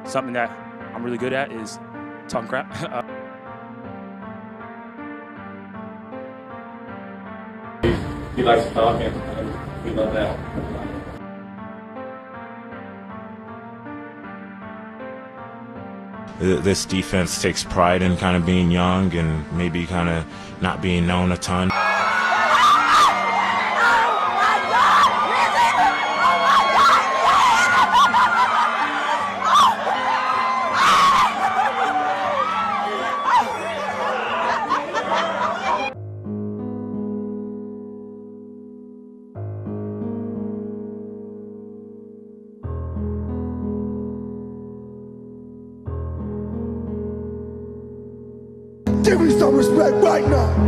something that I'm really good at is talking crap. He likes to talk, and we love that. This defense takes pride in kind of being young and maybe kind of not being known a ton. Give me some respect right now.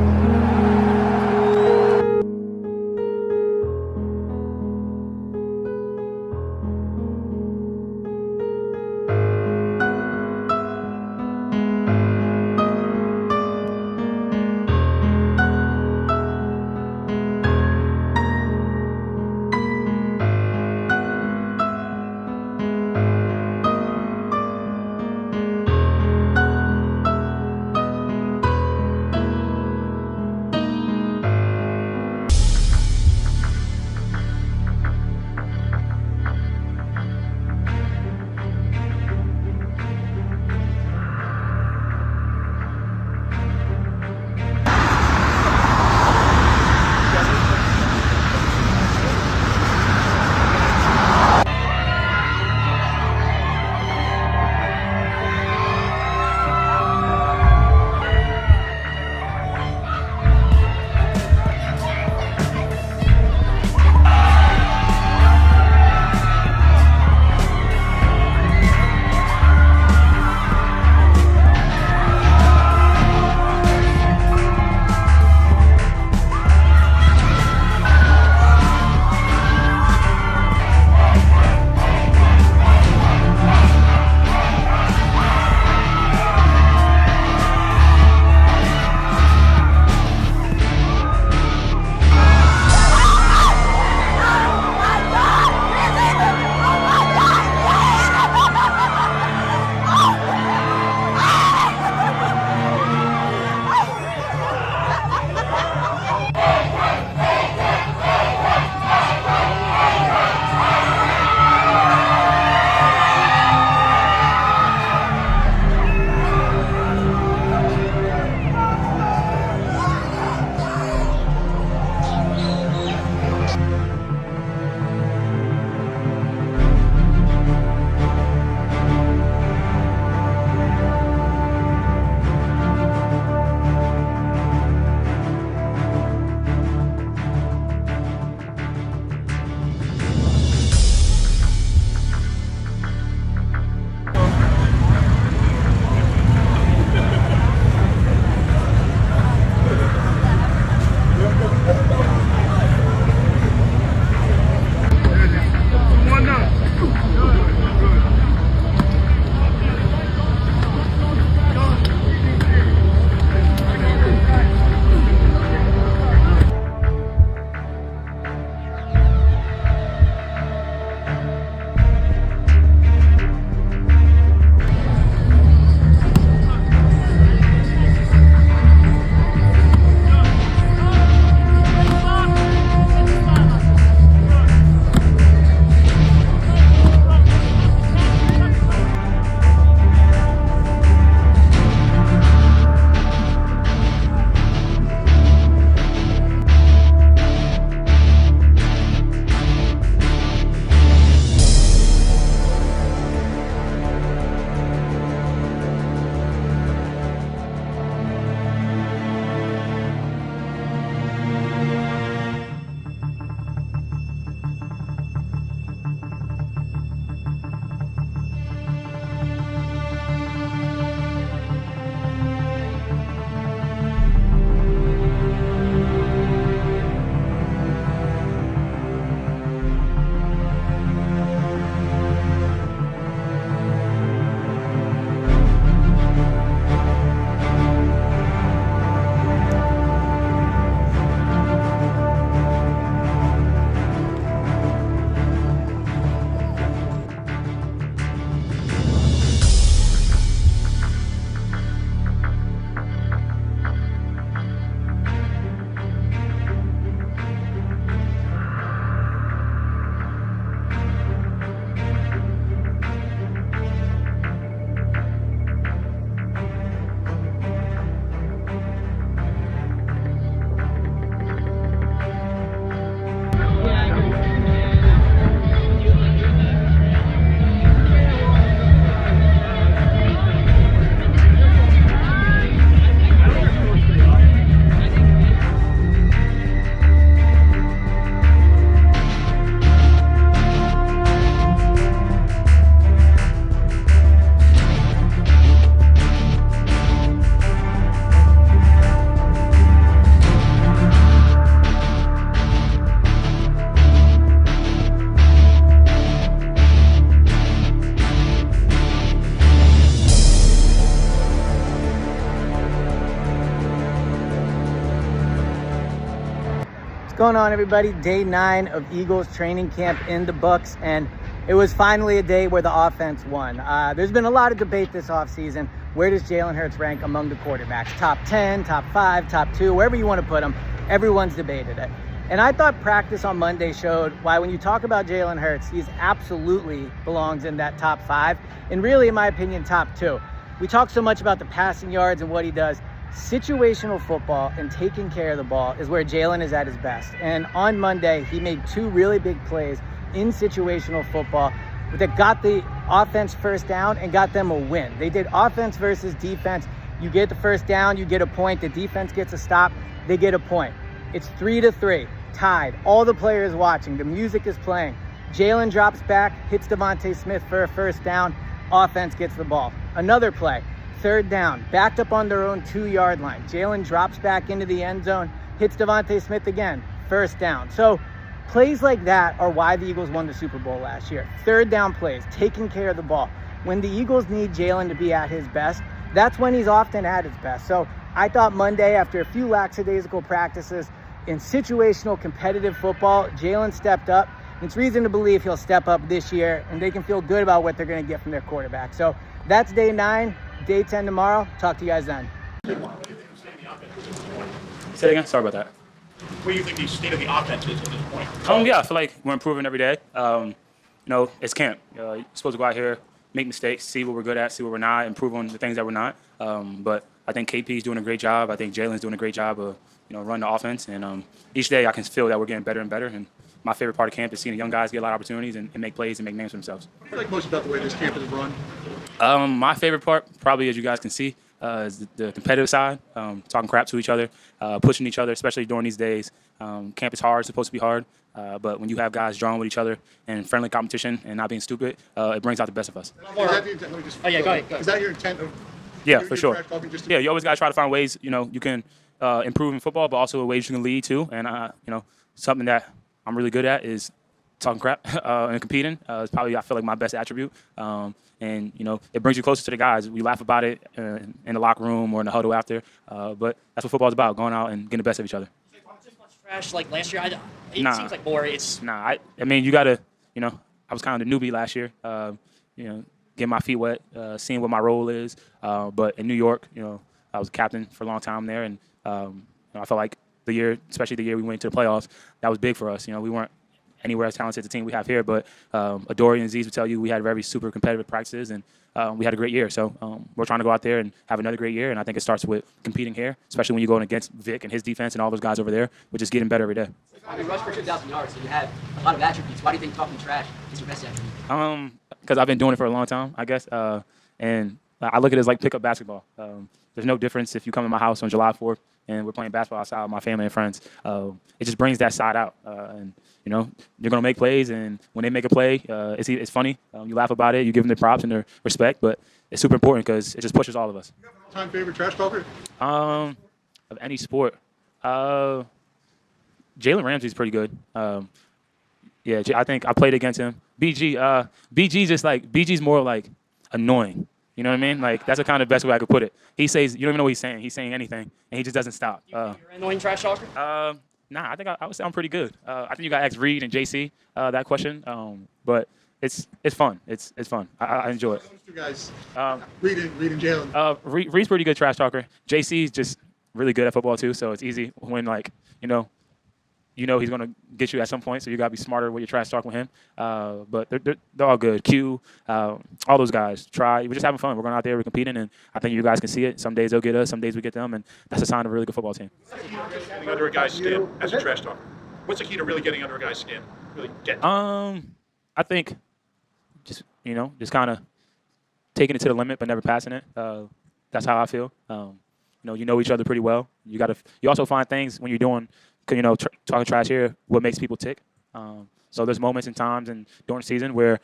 going on, everybody? Day 9 of Eagles training camp in the books, and it was finally a day where the offense won. There's been a lot of debate this offseason. Where does Jalen Hurts rank among the quarterbacks? Top 10, top 5, top 2, wherever you want to put him. Everyone's debated it. And I thought practice on Monday showed why when you talk about Jalen Hurts, he's absolutely belongs in that top 5, and really, in my opinion, top 2. We talk so much about the passing yards and what he does. Situational football and taking care of the ball is where Jalen is at his best. And on Monday, he made 2 really big plays in situational football that got the offense first down and got them a win. They did offense versus defense. You get the first down, you get a point. The defense gets a stop, they get a point. It's 3-3, tied. All the players watching. The music is playing. Jalen drops back, hits Devonta Smith for a first down. Offense gets the ball. Another play. 3rd down, backed up on their own 2-yard line. Jalen drops back into the end zone, hits Devonta Smith again, 1st down. So plays like that are why the Eagles won the Super Bowl last year. 3rd down plays, taking care of the ball. When the Eagles need Jalen to be at his best, that's when he's often at his best. So I thought Monday, after a few lackadaisical practices in situational competitive football, Jalen stepped up. It's reason to believe he'll step up this year, and they can feel good about what they're going to get from their quarterback. So that's day 9. Day 10 tomorrow. Talk to you guys then. Say it again. Sorry about that. Where do you think the state of the offense is at this point? Yeah, I feel like we're improving every day. It's camp. You're supposed to go out here, make mistakes, see what we're good at, see what we're not, improve on the things that we're not. But I think KP's doing a great job. I think Jalen's doing a great job of, running the offense. And each day I can feel that we're getting better and better. And my favorite part of camp is seeing the young guys get a lot of opportunities and make plays and make names for themselves. What do you like most about the way this camp is run? My favorite part, probably as you guys can see, is the competitive side, talking crap to each other, pushing each other, especially during these days. Camp is hard, it's supposed to be hard, but when you have guys drawing with each other and friendly competition and not being stupid, it brings out the best of us. Is that the intent? Go ahead. Is that your intent of? Yeah, for sure. Yeah, you always got to try to find ways, you can improve in football, but also ways you can lead too. And, something that I'm really good at is talking crap and competing. It's probably, I feel like, my best attribute. And, it brings you closer to the guys. We laugh about it in the locker room or in the huddle after. But that's what football's about, going out and getting the best of each other. Just much trash like last year. It seems like more. It's I mean, you got to, I was kind of the newbie last year, getting my feet wet, seeing what my role is. But in New York, I was a captain for a long time there. And I felt like the year, especially the year we went to the playoffs, that was big for us. We weren't anywhere as talented as the team we have here, but Adoree and Aziz would tell you we had very super competitive practices, and we had a great year. So we're trying to go out there and have another great year, and I think it starts with competing here, especially when you're going against Vic and his defense and all those guys over there. We're just getting better every day. You rushed for 2,000 yards, so you have a lot of attributes. Why do you think talking trash is your best attribute? Because I've been doing it for a long time, I guess, and I look at it as like pickup basketball. There's no difference if you come to my house on July 4th and we're playing basketball outside with my family and friends. It just brings that side out. And, you're going to make plays, and when they make a play, it's funny. You laugh about it. You give them their props and their respect, but it's super important because it just pushes all of us. You have an all-time favorite trash talker? Of any sport. Jalen Ramsey's pretty good. I think I played against him. BG's more like annoying. You know what I mean? Like, that's the kind of best way I could put it. He says, you don't even know what he's saying. He's saying anything, and he just doesn't stop. You're an annoying trash talker? Nah, I think I would sound pretty good. I think you got to ask Reed and JC that question. But it's fun. It's fun. I enjoy it. Those two guys, Reed and Jalen. Reed's pretty good trash talker. JC's just really good at football too, so it's easy when he's going to get you at some point, so you got to be smarter with your trash talk with him. But they're all good. Q, all those guys. We're just having fun. We're going out there, we're competing, and I think you guys can see it. Some days they'll get us, some days we get them, and that's a sign of a really good football team. Getting under a guy's skin as a trash talker. What's the key to really getting under a guy's skin? Really getting. I think just kind of taking it to the limit but never passing it. That's how I feel. You know each other pretty well. You also find things when you're doing, talking trash here, what makes people tick. So there's moments and times and during the season where,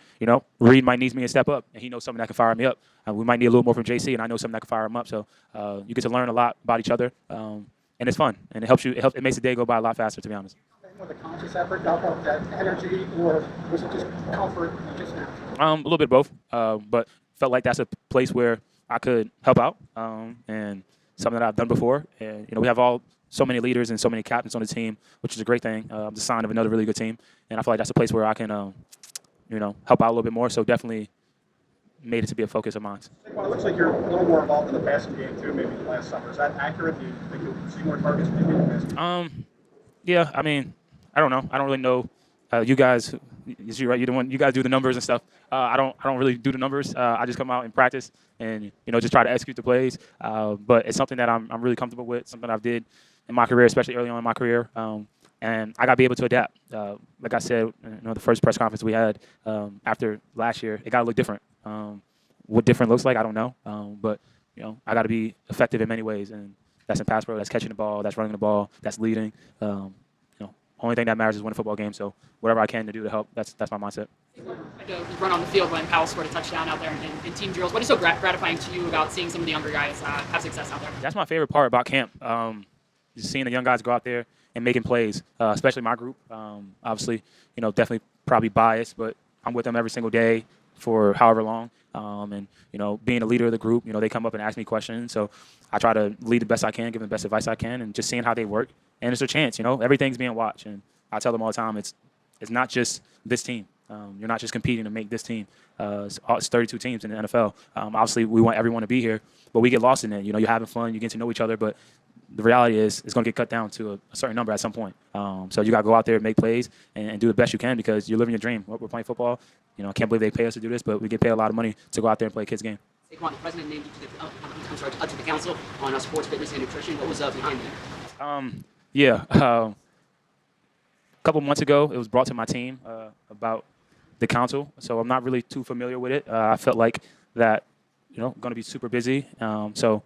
Reed might need me to step up, and he knows something that can fire me up. We might need a little more from JC, and I know something that can fire him up. So you get to learn a lot about each other, and it's fun, and it helps you. It makes the day go by a lot faster, to be honest. Was a conscious effort to help out that energy, or was it just comfort and just natural? A little bit of both, but felt like that's a place where I could help out, and something that I've done before. And we have all so many leaders and so many captains on the team, which is a great thing. I'm the sign of another really good team, and I feel like that's a place where I can, help out a little bit more. So definitely made it to be a focus of mine. Well, it looks like you're a little more involved in the passing game too, maybe than last summer. Is that accurate? Do you think you'll see more targets maybe in the passing game? Yeah, I mean, I don't know. I don't really know. You guys, you're right. You're the one. You guys do the numbers and stuff. I don't really do the numbers. I just come out and practice and just try to execute the plays. But it's something that I'm really comfortable with. Something I've did in my career, especially early on in my career. And I got to be able to adapt. Like I said, the first press conference we had after last year, it got to look different. What different looks like, I don't know. But I got to be effective in many ways, and that's in pass pro, that's catching the ball, that's running the ball, that's leading. Only thing that matters is win a football game. So whatever I can to do to help, that's my mindset. Like a run on the field when Powell scored a touchdown out there in team drills. What is so gratifying to you about seeing some of the younger guys have success out there? That's my favorite part about camp. Just seeing the young guys go out there and making plays, especially my group. Obviously, definitely probably biased, but I'm with them every single day for however long. And being a leader of the group, they come up and ask me questions. So I try to lead the best I can, give them the best advice I can, and just seeing how they work. And it's a chance, everything's being watched. And I tell them all the time, it's not just this team. You're not just competing to make this team. It's 32 teams in the NFL. Obviously, we want everyone to be here, but we get lost in it. You're having fun, you get to know each other, but the reality is it's going to get cut down to a certain number at some point. So you got to go out there and make plays and do the best you can because you're living your dream. We're playing football. I can't believe they pay us to do this, but we get paid a lot of money to go out there and play a kid's game. Saquon, the president named you to the council on sports, fitness, and nutrition. What was behind that? A couple months ago, it was brought to my team about the council, so I'm not really too familiar with it. I felt like that, going to be super busy. So,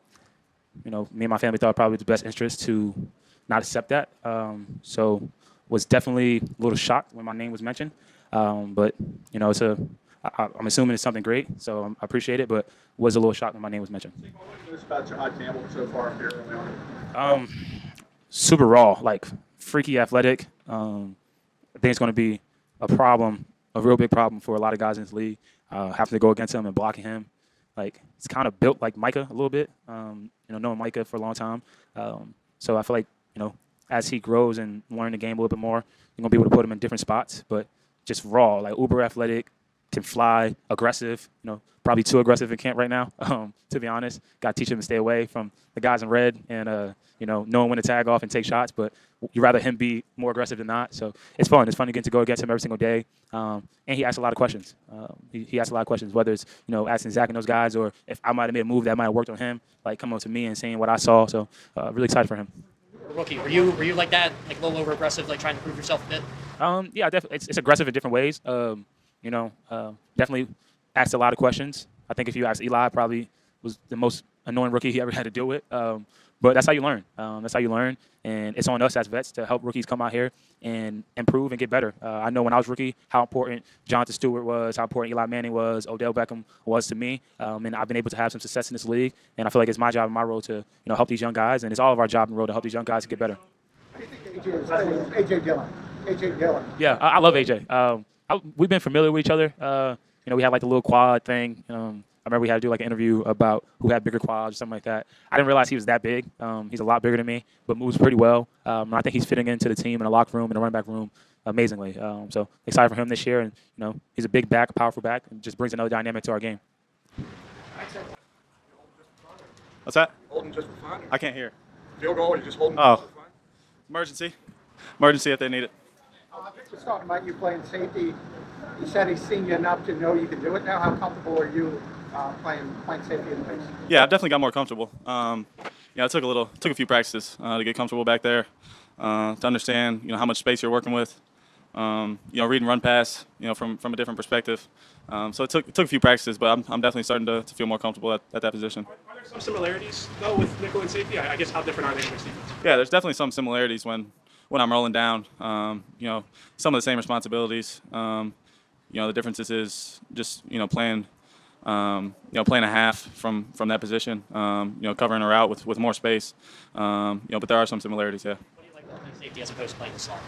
me and my family thought probably the best interest to not accept that. So, was definitely a little shocked when my name was mentioned. But I'm assuming it's something great, so I appreciate it. But was a little shocked when my name was mentioned. What's about Jahad Campbell so far here early on? Super raw, like freaky athletic. I think it's going to be a problem, a real big problem for a lot of guys in this league. Having to go against him and blocking him. Like, it's kind of built like Micah a little bit, knowing Micah for a long time. So I feel like, as he grows and learn the game a little bit more, you're going to be able to put him in different spots. But just raw, like uber athletic, can fly, aggressive, probably too aggressive in camp right now, to be honest. Got to teach him to stay away from the guys in red and, knowing when to tag off and take shots. But you'd rather him be more aggressive than not. So it's fun. It's fun to get to go against him every single day. And he asks a lot of questions. He asks a lot of questions, whether it's, asking Zach and those guys or if I might have made a move that might have worked on him, like coming up to me and saying what I saw. So really excited for him. Rookie, were you like that, like a little over aggressive, like trying to prove yourself a bit? Yeah, definitely. It's aggressive in different ways. Definitely asked a lot of questions. I think if you ask Eli, probably was the most annoying rookie he ever had to deal with. But that's how you learn. And it's on us as vets to help rookies come out here and improve and get better. I know when I was rookie how important Jonathan Stewart was, how important Eli Manning was, Odell Beckham was to me. And I've been able to have some success in this league. And I feel like it's my job and my role to help these young guys. And it's all of our job and role to help these young guys to get better. How do you think AJ Dillon? AJ Dillon. Yeah, I love AJ. We've been familiar with each other. We had like the little quad thing. I remember we had to do like an interview about who had bigger quads or something like that. I didn't realize he was that big. He's a lot bigger than me, but moves pretty well. I think he's fitting into the team in the locker room and the running back room amazingly. So excited for him this year. And, he's a big back, a powerful back, and just brings another dynamic to our game. What's that? Holding just for fun? I can't hear. Field goal, you just holding Oh. just for fun? Emergency if they need it. Just talking about you playing safety. You said he's seen you enough to know you can do it now. How comfortable are you playing safety in the base? Yeah, I've definitely got more comfortable. It took a few practices to get comfortable back there, to understand how much space you're working with. Read and run pass, from a different perspective. So it took a few practices, but I'm definitely starting to feel more comfortable at that position. Are there some similarities, though, with nickel and safety? I guess how different are they in this defense? Yeah, there's definitely some similarities when I'm rolling down. Some of the same responsibilities. The differences is just playing playing a half from that position. Covering a route with more space. But there are some similarities. Yeah. What do you like about playing safety as opposed to playing the slot?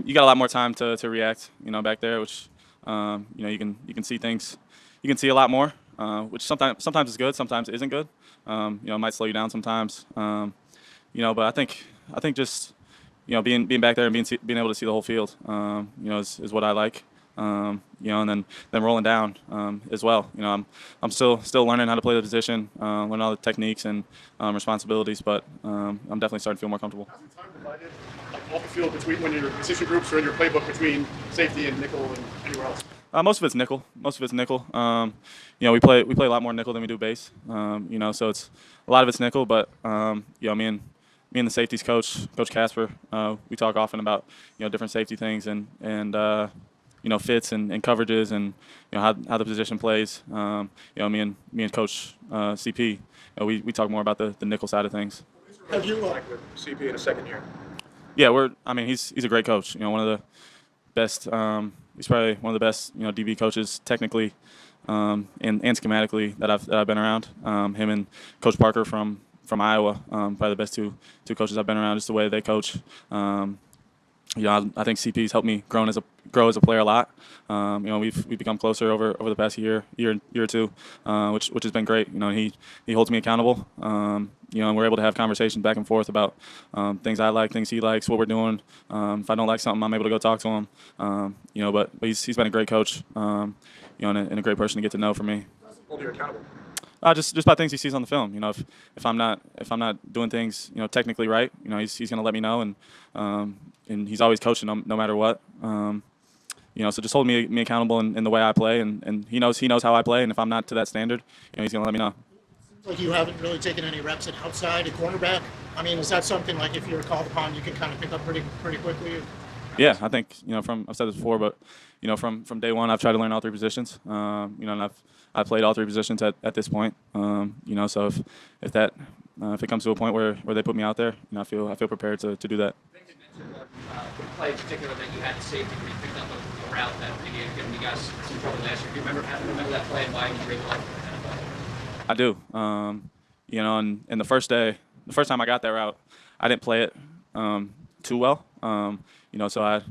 You got a lot more time to react. Back there, which you can see things. You can see a lot more. which sometimes is good, sometimes isn't good. You know, it might slow you down sometimes. You know, but I think just, you know, being back there and being able to see the whole field, you know, is what I like. You know, and then rolling down as well. You know, I'm still learning how to play the position, learning all the techniques and responsibilities, but I'm definitely starting to feel more comfortable. How's the time divided, like off the field between when you're position groups or in your playbook between safety and nickel and anywhere else? Most of it's nickel. You know, we play a lot more nickel than we do base. You know, so it's a lot of it's nickel. But you know, me and the safeties coach Casper, we talk often about, you know, different safety things and you know, fits and coverages and, you know, how the position plays. You know, me and Coach CP, you know, we talk more about the nickel side of things. Have you like with CP in a second year? Yeah, I mean, he's a great coach. You know, one of the best. He's probably one of the best, you know, DB coaches technically and schematically that I've been around. Him and Coach Parker from Iowa, probably the best two coaches I've been around. Just the way they coach. You know, I think CP's helped me grow as a player a lot. You know, we've become closer over the past year or two, which has been great. You know, he holds me accountable. You know, and we're able to have conversations back and forth about things I like, things he likes, what we're doing. If I don't like something, I'm able to go talk to him. You know, but he's been a great coach. You know, and a great person to get to know for me. Hold you accountable. Just by things he sees on the film. You know, if I'm not doing things, you know, technically right, you know, he's going to let me know, and he's always coaching no matter what. You know, so just hold me accountable in the way I play, and he knows how I play, and if I'm not to that standard, you know, he's going to let me know. Seems like you haven't really taken any reps at outside, at cornerback. I mean, is that something like if you're called upon, you can kind of pick up pretty quickly? Yeah, I think, you know, I've said this before, but, you know, from day one, I've tried to learn all three positions. You know, and I've played all three positions at this point. You know, so if it comes to a point where they put me out there, you know, I feel prepared to do that. I think you mentioned one play in particular that you had to safety where you picked up a route that maybe had given you guys some trouble last year. Do you remember that play and why you were able to like that play? I do. You know, and the first time I got that route, I didn't play it too well. You know, so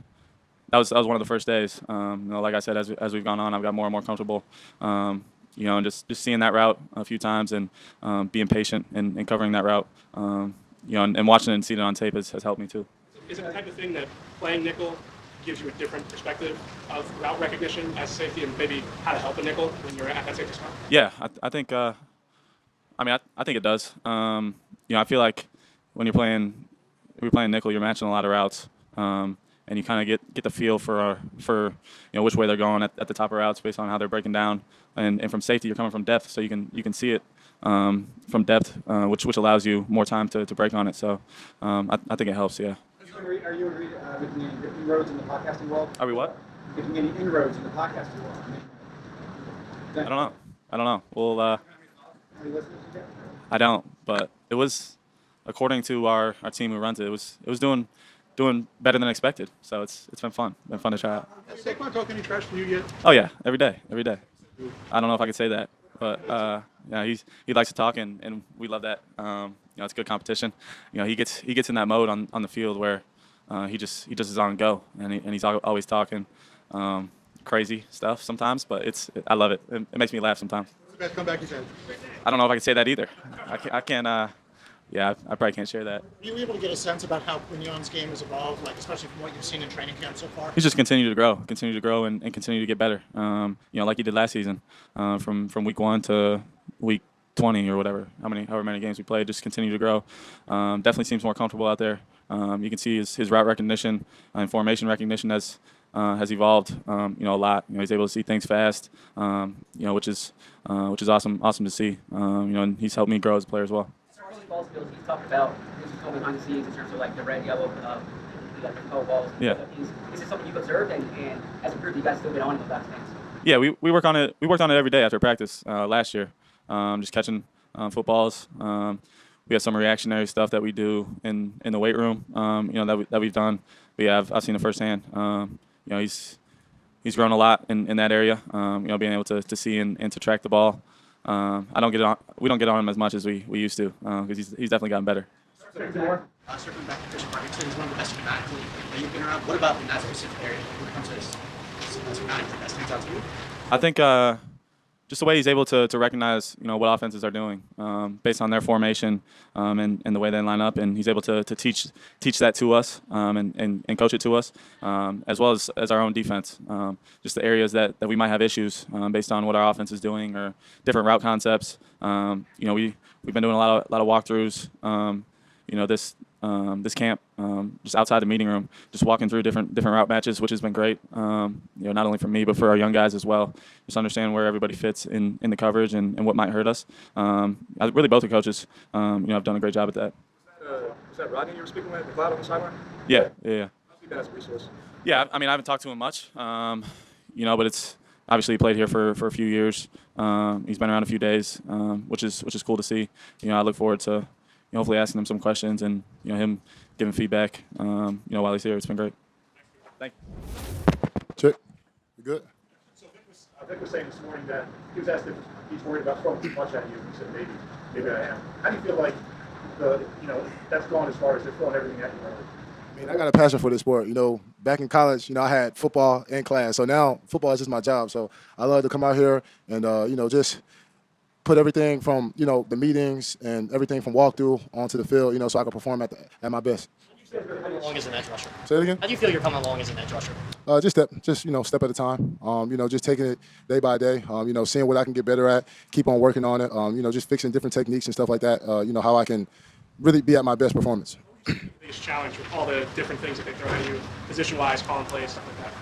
that was one of the first days. You know, like I said, as we've gone on, I've got more and more comfortable. You know, and just seeing that route a few times and being patient and covering that route. You know, and watching it and seeing it on tape has helped me too. Is it the type of thing that playing nickel gives you a different perspective of route recognition as safety and maybe how to help a nickel when you're at that safety spot? Yeah, I think. I think it does. You know, I feel like when you're playing nickel, you're matching a lot of routes, and you kind of get the feel for you know, which way they're going at the top of routes based on how they're breaking down. And from safety, you're coming from depth, so you can see it from depth, which allows you more time to break on it. So I think it helps. Yeah. Are you making any inroads in the podcasting world? Are we what? Making any inroads in the podcasting world? I don't know. Well, How many listeners you get? I don't, but it was, according to our team who runs it, it was doing better than expected. So it's been fun. Been fun to try out. Has Saquon talked any trash to you yet? Oh yeah, every day. I don't know if I could say that, but yeah, he likes to talk, and we love that. You know, it's good competition. You know, he gets in that mode on the field where he just is on go, and he's always talking crazy stuff sometimes, but I love it. It makes me laugh sometimes. What's the best comeback you've had? I don't know if I can say that either. I can't. Yeah, I probably can't share that. Are you able to get a sense about how Quignon's game has evolved, like especially from what you've seen in training camp so far? He's just continued to grow and continue to get better. You know, like he did last season, from week 1 to week 20 or whatever, however many games we played, just continue to grow. Definitely seems more comfortable out there. You can see his route recognition and formation recognition has evolved. You know, a lot. You know, he's able to see things fast. You know, which is awesome to see. You know, and he's helped me grow as a player as well. Early ball skills, he's talked about this is going behind the scenes in terms of like the red, yellow, like the color balls. Yeah. Is it something you've observed and as a group you guys still get on with those things? Yeah, we work on it. We worked on it every day after practice last year. Just catching footballs. We have some reactionary stuff that we do in the weight room. You know, that we've done. But yeah, I've seen it firsthand. You know, he's grown a lot in that area. You know, being able to see and to track the ball. We don't get on him as much as we used to because he's definitely gotten better. Circling back to Christian Parkinson, he's one of the best schematically that you've been around. What about in that specific area when it comes to schematic that stands out to you? I think just the way he's able to recognize what offenses are doing based on their formation and the way they line up, and he's able to teach that to us and coach it to us, as well as our own defense. Just the areas that we might have issues based on what our offense is doing or different route concepts. We've been doing a lot of walkthroughs. This camp, just outside the meeting room, just walking through different route matches, which has been great. Not only for me, but for our young guys as well. Just understand where everybody fits in the coverage and what might hurt us. Really, both the coaches, have done a great job at that. Was that Rodney you were speaking with, the cloud on the sideline? Yeah. How's he been as a resource? Yeah, I haven't talked to him much, but it's obviously he played here for a few years. He's been around a few days, which is cool to see. I look forward to hopefully asking him some questions and him giving feedback. While he's here, it's been great. Thank you. Check. You good? So Vic was saying this morning that he was asked if he's worried about throwing too much at you. He said maybe I am. How do you feel like that's gone as far as they're throwing everything at you? I mean, I got a passion for this sport. Back in college, I had football in class. So now football is just my job. So I love to come out here and, just put everything from, the meetings and everything from walkthrough onto the field, so I can perform at my best. How do you feel you're coming along as an edge rusher? Say it again? How do you feel you're coming along as an edge rusher? Step at a time. Just taking it day by day. Seeing what I can get better at, keep on working on it. Just fixing different techniques and stuff like that. How I can really be at my best performance. The biggest challenge with all the different things that they throw at you, position-wise, calling plays, stuff like that?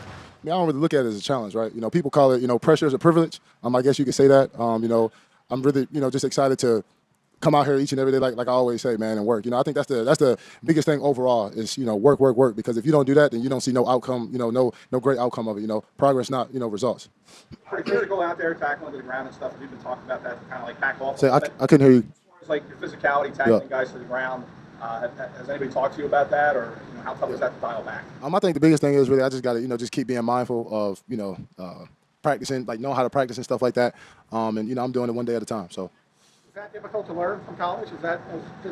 I don't really look at it as a challenge, right? People call it, pressure is a privilege. I guess you could say that. I'm really, just excited to come out here each and every day, like I always say, man, and work. I think that's the biggest thing overall is, work. Because if you don't do that, then you don't see no outcome, no great outcome of it. Progress, not, results. Are you to go out there, tackle into the ground and stuff? We've been talking about that to kind of like back off. Say, I couldn't hear you. It's like your physicality, tackling guys to the ground. Has anybody talked to you about that, or how tough is that to dial back? I think the biggest thing is really I just got to, just keep being mindful of, practicing, like know how to practice and stuff like that. And I'm doing it one day at a time. So. Is that difficult to learn from college? Does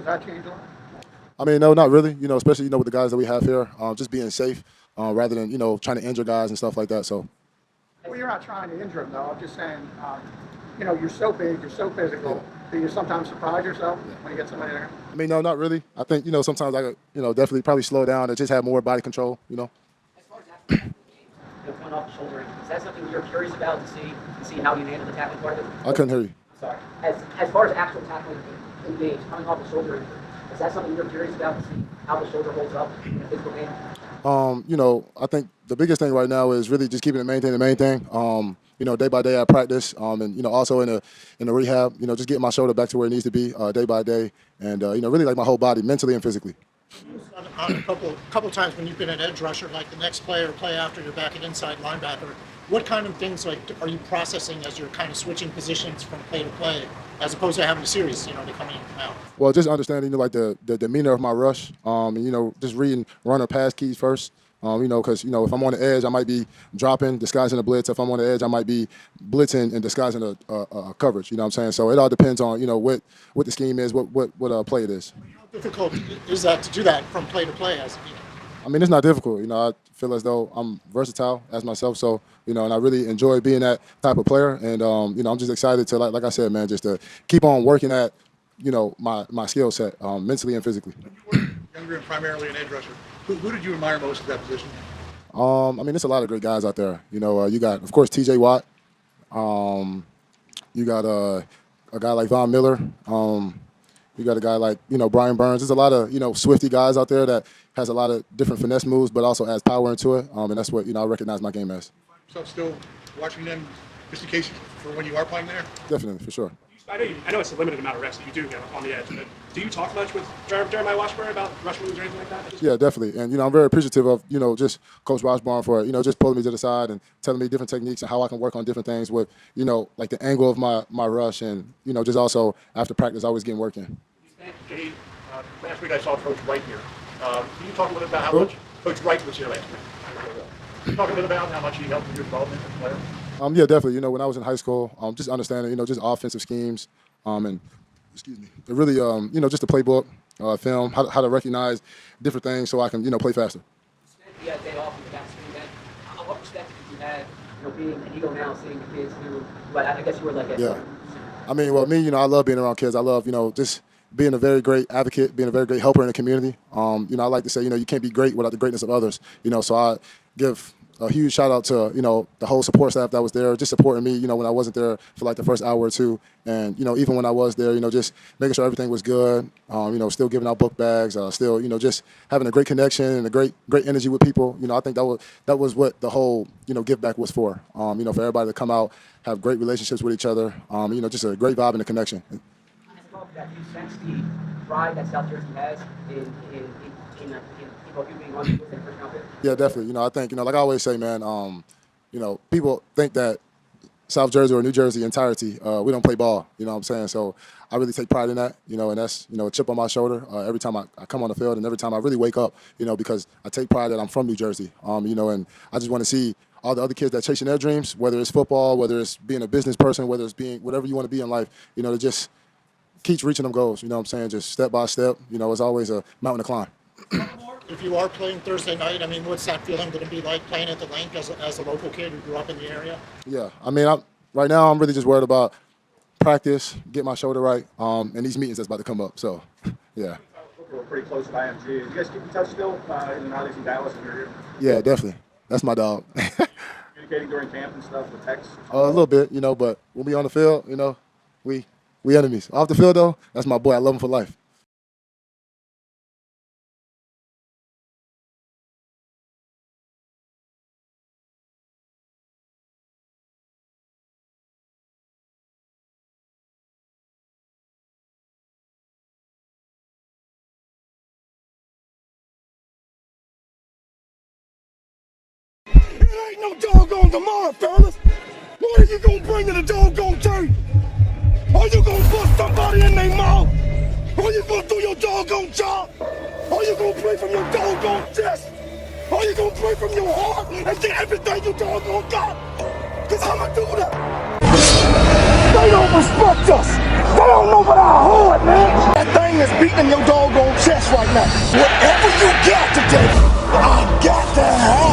that change a lot? No, not really. Especially with the guys that we have here, just being safe rather than trying to injure guys and stuff like that. So. Well, you're not trying to injure them, though. I'm just saying, you're so big, you're so physical. Yeah. Do you sometimes surprise yourself when you get somebody there? No, not really. I think sometimes I could definitely probably slow down and just have more body control. As far as after coming off the shoulder, is that something you're curious about to see how you handle the tackling part of it? I couldn't hear you. Sorry. As far as actual tackling in games, coming off the shoulder, is that something you're curious about to see how the shoulder holds up in a physical game? I think the biggest thing right now is really just keeping it maintained the main thing. Day by day at practice, and also in the rehab, just getting my shoulder back to where it needs to be day by day, and really like my whole body, mentally and physically. On a couple times when you've been an edge rusher, like the next play or play after you're back at inside linebacker, what kind of things are you processing as you're kind of switching positions from play to play, as opposed to having a series, to come in and come out? Well, just understanding like the demeanor of my rush, and just reading run or pass keys first. Because, if I'm on the edge, I might be dropping, disguising a blitz. If I'm on the edge, I might be blitzing and disguising a coverage. You know what I'm saying? So it all depends on, what the scheme is, what play it is. How difficult is that to do that from play to play? It's not difficult. I feel as though I'm versatile as myself. So, and I really enjoy being that type of player. And, I'm just excited to, like I said, man, just to keep on working at, my skill set mentally and physically. Younger and primarily an edge rusher. Who did you admire most at that position? There's a lot of great guys out there. You got, of course, T.J. Watt. You got a guy like Von Miller. You got a guy like, Brian Burns. There's a lot of, swifty guys out there that has a lot of different finesse moves, but also adds power into it. And that's what, I recognize my game as. So still watching them just in case for when you are playing there? Definitely, for sure. I know it's a limited amount of reps that you do get on the edge, but do you talk much with Jeremiah Washburn about rush moves or anything like that? Yeah, definitely. And, I'm very appreciative of, just Coach Washburn for, just pulling me to the side and telling me different techniques and how I can work on different things with, like the angle of my rush and, just also after practice always getting work in. Jay, last week I saw Coach Wright here. Can you talk a little bit about how much Coach Wright was here last week? Can you talk a little about how much he helped with your development as a player? Yeah, definitely. When I was in high school, just understanding, just offensive schemes, and really, just the playbook, film, how to recognize different things so I can, play faster. You had a day off in the back screen then. What perspective did you have, being an Eagle now, seeing the kids who, but I guess you were like Yeah. I mean, well, me, I love being around kids. I love, just being a very great advocate, being a very great helper in the community. I like to say, you can't be great without the greatness of others. So I give a huge shout out to, the whole support staff that was there, just supporting me, when I wasn't there for like the first hour or two. And, even when I was there, just making sure everything was good, still giving out book bags, still, just having a great connection and a great energy with people. I think that was what the whole, give back was for, for everybody to come out, have great relationships with each other, just a great vibe and a connection. That you sense the pride that South Jersey has in people being on the first round pick? Yeah, definitely. I think, like I always say, man, people think that South Jersey or New Jersey entirety, we don't play ball, you know what I'm saying? So I really take pride in that, and that's, a chip on my shoulder every time I come on the field and every time I really wake up, because I take pride that I'm from New Jersey, and I just want to see all the other kids that chasing their dreams, whether it's football, whether it's being a business person, whether it's being whatever you want to be in life, to just keep reaching them goals, just step by step, it's always a mountain to climb. If you are playing Thursday night, what's that feeling going to be like playing at the Link as a local kid who grew up in the area? Yeah, right now I'm really just worried about practice, get my shoulder right, and these meetings that's about to come up, so, yeah. We're pretty close with IMG. Do you guys keep in touch still, even now that he's in Dallas and you're here? Yeah, definitely. That's my dog. Communicating during camp and stuff with texts? A little bit, but when we on the field, we enemies. Off the field, though, that's my boy. I love him for life. It ain't no doggone tomorrow, fellas. What are you gonna bring to the doggone table? Are you gonna bust somebody in their mouth? Are you gonna do your doggone job? Are you gonna play from your doggone chest? Are you gonna play from your heart and get everything you doggone got? Cause I'ma do that. They don't respect us. They don't know about our heart, man. That thing is beating in your doggone chest right now. Whatever you got today, I got to have.